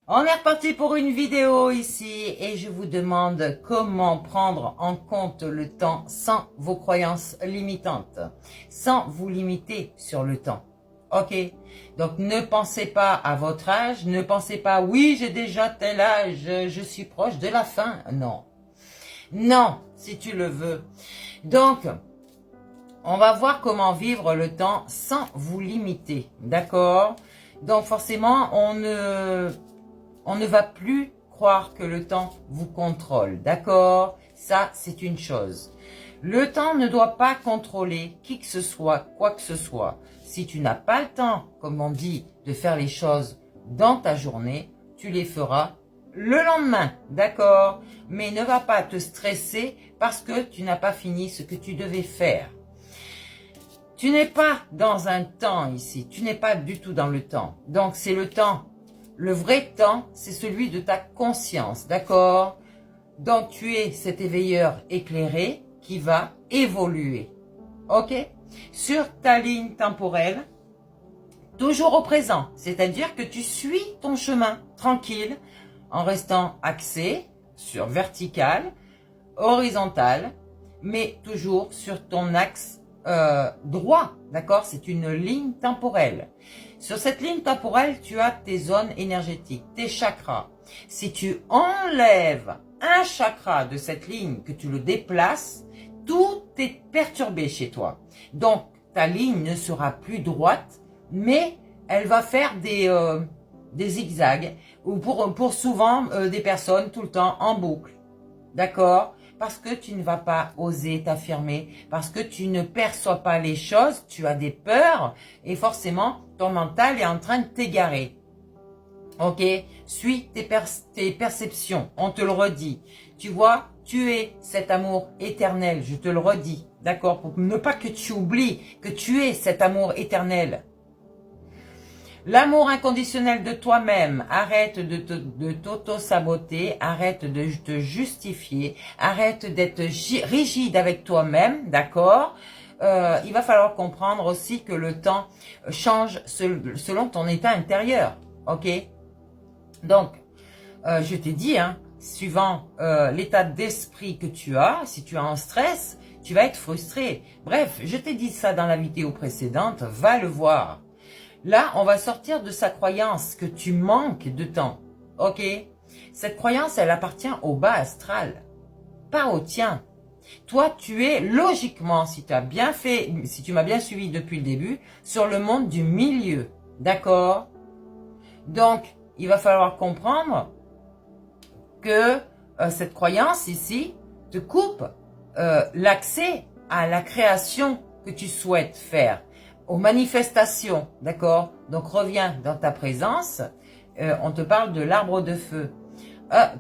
On est reparti pour une vidéo ici et je vous demande comment prendre en compte le temps sans vos croyances limitantes, sans vous limiter sur le temps. Ok? Donc ne pensez pas à votre âge, ne pensez pas oui j'ai déjà tel âge, je suis proche de la fin. Non. Non, si tu le veux. Donc, on va voir comment vivre le temps sans vous limiter. D'accord? Donc forcément, on ne va plus croire que le temps vous contrôle, d'accord? Ça, c'est une chose. Le temps ne doit pas contrôler qui que ce soit, quoi que ce soit. Si tu n'as pas le temps, comme on dit, de faire les choses dans ta journée, tu les feras le lendemain, d'accord? Mais ne va pas te stresser parce que tu n'as pas fini ce que tu devais faire. Tu n'es pas dans un temps ici, tu n'es pas du tout dans le temps. Donc c'est le temps. Le vrai temps, c'est celui de ta conscience, d'accord? Donc, tu es cet éveilleur éclairé qui va évoluer, ok? Sur ta ligne temporelle, toujours au présent. C'est-à-dire que tu suis ton chemin tranquille en restant axé sur vertical, horizontal, mais toujours sur ton axe droit, d'accord? C'est une ligne temporelle. Sur cette ligne temporelle, tu as tes zones énergétiques, tes chakras. Si tu enlèves un chakra de cette ligne, que tu le déplaces, tout est perturbé chez toi. Donc, ta ligne ne sera plus droite, mais elle va faire des zigzags, ou pour souvent des personnes tout le temps en boucle. D'accord? Parce que tu ne vas pas oser t'affirmer, parce que tu ne perçois pas les choses, tu as des peurs, et forcément, ton mental est en train de t'égarer. Ok? Suis tes perceptions, on te le redit. Tu vois, tu es cet amour éternel, je te le redis. D'accord? Pour ne pas que tu oublies que tu es cet amour éternel. L'amour inconditionnel de toi-même, arrête de t'auto-saboter, arrête de te justifier, arrête d'être rigide avec toi-même, d'accord? Il va falloir comprendre aussi que le temps change selon ton état intérieur, ok? Donc, je t'ai dit, hein, suivant l'état d'esprit que tu as, si tu as un stress, tu vas être frustré. Bref, je t'ai dit ça dans la vidéo précédente, va le voir. Là, on va sortir de sa croyance que tu manques de temps, ok? Cette croyance, elle appartient au bas astral, pas au tien. Toi, tu es logiquement, si tu as bien fait, si tu m'as bien suivi depuis le début, sur le monde du milieu, d'accord? Donc, il va falloir comprendre que cette croyance ici te coupe l'accès à la création que tu souhaites faire, aux manifestations, d'accord? Donc reviens dans ta présence, on te parle de l'arbre de feu.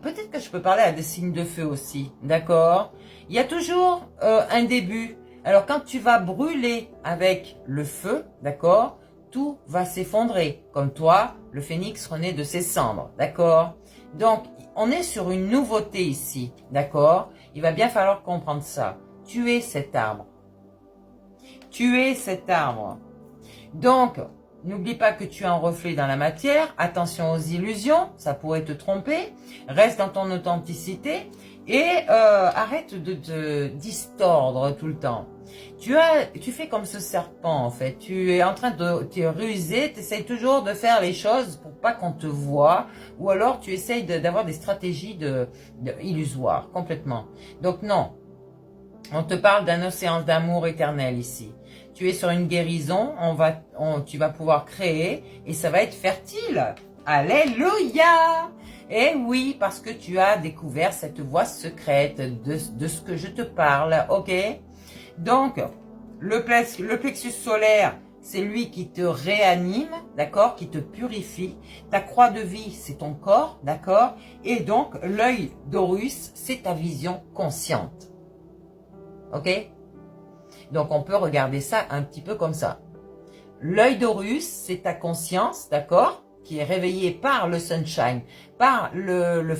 Peut-être que je peux parler à des signes de feu aussi, d'accord? Il y a toujours un début. Alors quand tu vas brûler avec le feu, d'accord? Tout va s'effondrer, comme toi, le phénix renaît de ses cendres, d'accord? Donc, on est sur une nouveauté ici, d'accord? Il va bien falloir comprendre ça. Tu es cet arbre. Tu es cet arbre. Donc, n'oublie pas que tu es un reflet dans la matière. Attention aux illusions, ça pourrait te tromper. Reste dans ton authenticité et arrête de te distordre tout le temps. Tu fais comme ce serpent en fait. Tu es en train de te ruser, tu essayes toujours de faire les choses pour pas qu'on te voie, ou alors tu essayes d'avoir des stratégies illusoires complètement. Donc non, on te parle d'un océan d'amour éternel ici. Tu es sur une guérison, tu vas pouvoir créer et ça va être fertile. Alléluia! Et oui, parce que tu as découvert cette voie secrète de ce que je te parle, ok? Donc, le plexus solaire, c'est lui qui te réanime, d'accord? Qui te purifie. Ta croix de vie, c'est ton corps, d'accord? Et donc, l'œil d'Horus, c'est ta vision consciente. Ok? Donc, on peut regarder ça un petit peu comme ça. L'œil d'Horus, c'est ta conscience, d'accord? Qui est réveillée par le sunshine, par le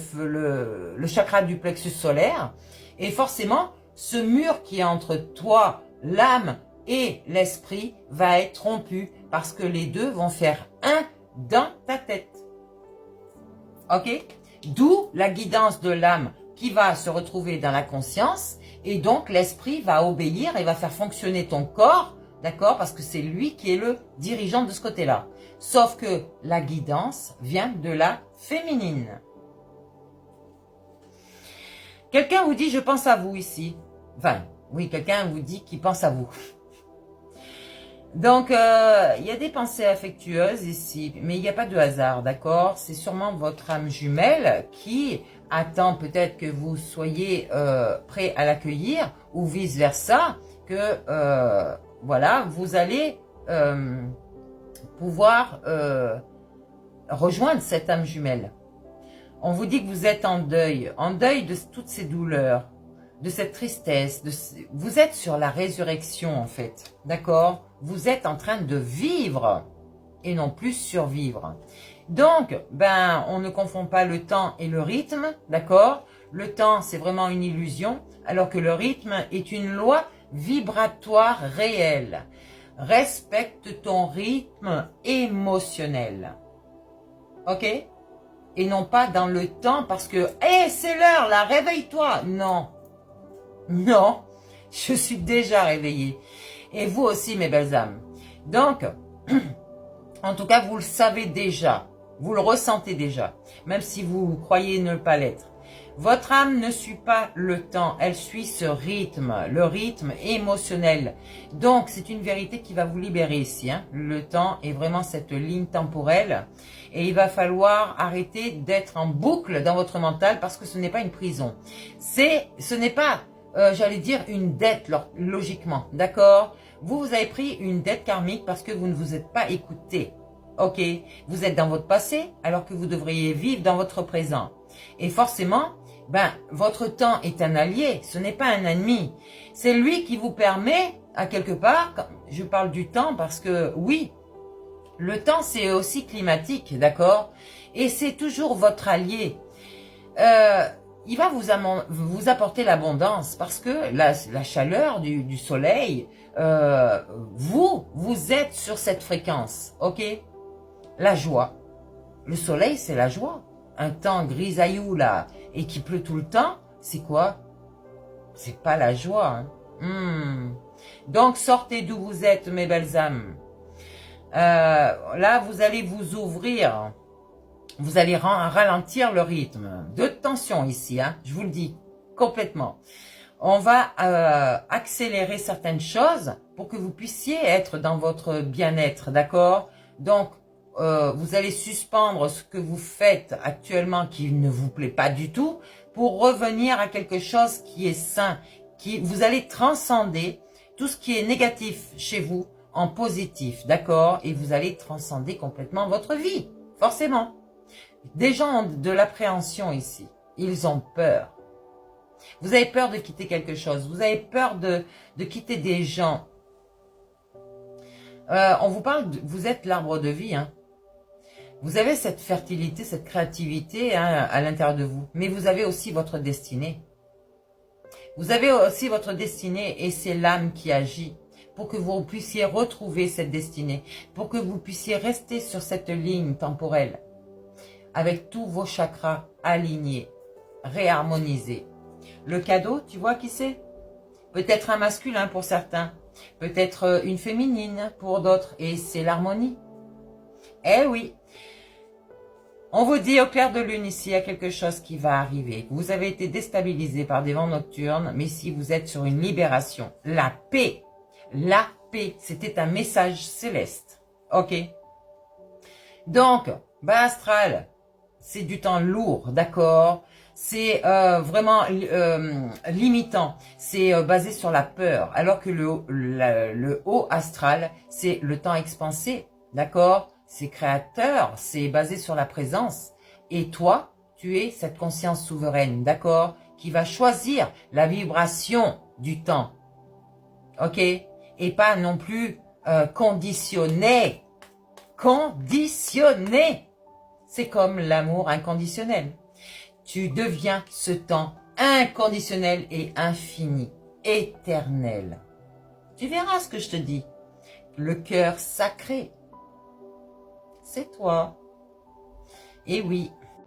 chakra du plexus solaire. Et forcément, ce mur qui est entre toi, l'âme et l'esprit va être rompu parce que les deux vont faire un dans ta tête. Ok? D'où la guidance de l'âme qui va se retrouver dans la conscience et donc l'esprit va obéir et va faire fonctionner ton corps, d'accord? Parce que c'est lui qui est le dirigeant de ce côté-là. Sauf que la guidance vient de la féminine. Quelqu'un vous dit « je pense à vous » ici. Enfin, oui, quelqu'un vous dit qu'il pense à vous. Donc, il y a des pensées affectueuses ici, mais il n'y a pas de hasard, d'accord? C'est sûrement votre âme jumelle qui attend peut-être que vous soyez prêt à l'accueillir ou vice-versa, que voilà, vous allez pouvoir rejoindre cette âme jumelle. On vous dit que vous êtes en deuil de toutes ces douleurs, de cette tristesse. Vous êtes sur la résurrection en fait, d'accord? Vous êtes en train de vivre et non plus survivre. Donc, on ne confond pas le temps et le rythme, d'accord? Le temps, c'est vraiment une illusion, alors que le rythme est une loi vibratoire réelle. Respecte ton rythme émotionnel, ok? Et non pas dans le temps parce que « Hé, c'est l'heure là, réveille-toi » Non, non, je suis déjà réveillée. Et vous aussi, mes belles âmes. Donc, en tout cas, vous le savez déjà. Vous le ressentez déjà. Même si vous croyez ne pas l'être. Votre âme ne suit pas le temps. Elle suit ce rythme. Le rythme émotionnel. Donc, c'est une vérité qui va vous libérer ici. Hein. Le temps est vraiment cette ligne temporelle. Et il va falloir arrêter d'être en boucle dans votre mental parce que ce n'est pas une prison. Ce n'est pas... j'allais dire une dette logiquement, d'accord? Vous avez pris une dette karmique parce que vous ne vous êtes pas écouté, ok? Vous êtes dans votre passé alors que vous devriez vivre dans votre présent. Et forcément, votre temps est un allié, ce n'est pas un ennemi. C'est lui qui vous permet, à quelque part, je parle du temps parce que oui, le temps c'est aussi climatique, d'accord? Et c'est toujours votre allié. Il va vous apporter l'abondance parce que la chaleur du soleil, vous êtes sur cette fréquence, ok? La joie. Le soleil, c'est la joie. Un temps grisaillou, là, et qui pleut tout le temps, c'est quoi? C'est pas la joie. Hein? Donc, sortez d'où vous êtes, mes belles âmes. Là, vous allez vous ouvrir. Vous allez ralentir le rythme. De tension ici, hein, je vous le dis, complètement. On va accélérer certaines choses pour que vous puissiez être dans votre bien-être, d'accord? Donc, vous allez suspendre ce que vous faites actuellement qui ne vous plaît pas du tout pour revenir à quelque chose qui est sain. Vous allez transcender tout ce qui est négatif chez vous en positif, d'accord? Et vous allez transcender complètement votre vie, forcément. Des gens ont de l'appréhension ici. Ils ont peur. Vous avez peur de quitter quelque chose. Vous avez peur de quitter des gens. On vous parle, vous êtes l'arbre de vie. Hein. Vous avez cette fertilité, cette créativité hein, à l'intérieur de vous. Mais vous avez aussi votre destinée. Vous avez aussi votre destinée et c'est l'âme qui agit pour que vous puissiez retrouver cette destinée. Pour que vous puissiez rester sur cette ligne temporelle. Avec tous vos chakras alignés, réharmonisés. Le cadeau, tu vois qui c'est? Peut-être un masculin pour certains, peut-être une féminine pour d'autres, et c'est l'harmonie. Eh oui, on vous dit au clair de lune ici, il y a quelque chose qui va arriver. Vous avez été déstabilisé par des vents nocturnes, mais ici vous êtes sur une libération. La paix, c'était un message céleste. Ok? Donc, bas astral, c'est du temps lourd, d'accord? C'est vraiment limitant. C'est basé sur la peur. Alors que le haut astral, c'est le temps expansé, d'accord? C'est créateur, c'est basé sur la présence. Et toi, tu es cette conscience souveraine, d'accord? Qui va choisir la vibration du temps. Ok? Et pas non plus conditionné. Conditionné. C'est comme l'amour inconditionnel. Tu deviens ce temps inconditionnel et infini, éternel. Tu verras ce que je te dis. Le cœur sacré, c'est toi. Et oui,